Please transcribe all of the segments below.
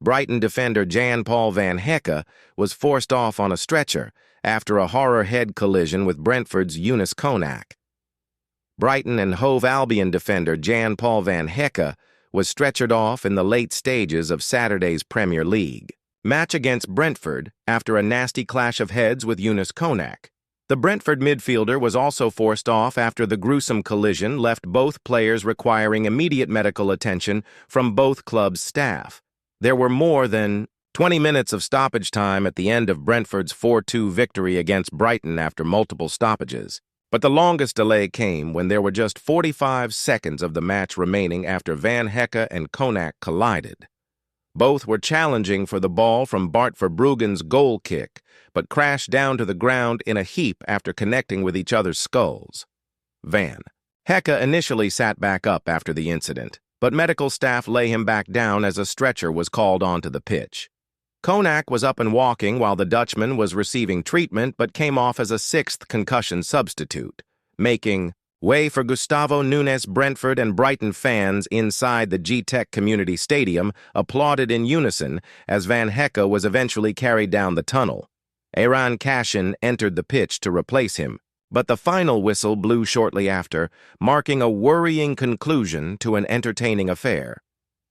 Brighton defender Jan-Paul van Hecke was forced off on a stretcher after a horror head collision with Brentford's Younes Konak. Brighton and Hove Albion defender Jan-Paul van Hecke was stretchered off in the late stages of Saturday's Premier League match against Brentford after a nasty clash of heads with Younes Konak. The Brentford midfielder was also forced off after the gruesome collision left both players requiring immediate medical attention from both clubs' staff. There were more than 20 minutes of stoppage time at the end of Brentford's 4-2 victory against Brighton after multiple stoppages. But the longest delay came when there were just 45 seconds of the match remaining after Van Hecke and Konak collided. Both were challenging for the ball from Bart Verbruggen's goal kick, but crashed down to the ground in a heap after connecting with each other's skulls. Van Hecke initially sat back up after the incident, but medical staff lay him back down as a stretcher was called onto the pitch. Konak was up and walking while the Dutchman was receiving treatment but came off as a sixth concussion substitute, making way for Gustavo Nunes. Brentford and Brighton fans inside the G-Tech Community Stadium applauded in unison as Van Hecke was eventually carried down the tunnel. Aaron Cashin entered the pitch to replace him, but the final whistle blew shortly after, marking a worrying conclusion to an entertaining affair.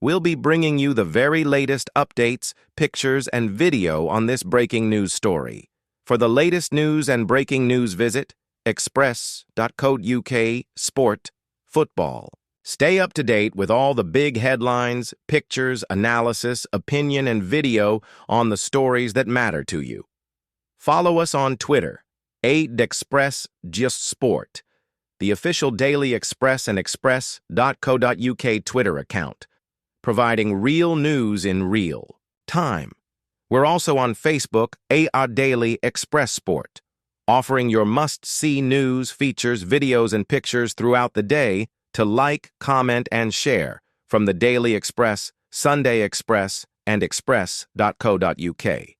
We'll be bringing you the very latest updates, pictures, and video on this breaking news story. For the latest news and breaking news, visit express.co.uk/sport football. Stay up to date with all the big headlines, pictures, analysis, opinion, and video on the stories that matter to you. Follow us on Twitter, @express_sport, the official Daily Express and express.co.uk Twitter account, providing real news in real time. We're also on Facebook, @Daily Express Sport, offering your must-see news, features, videos, and pictures throughout the day to like, comment, and share from the Daily Express, Sunday Express, and express.co.uk.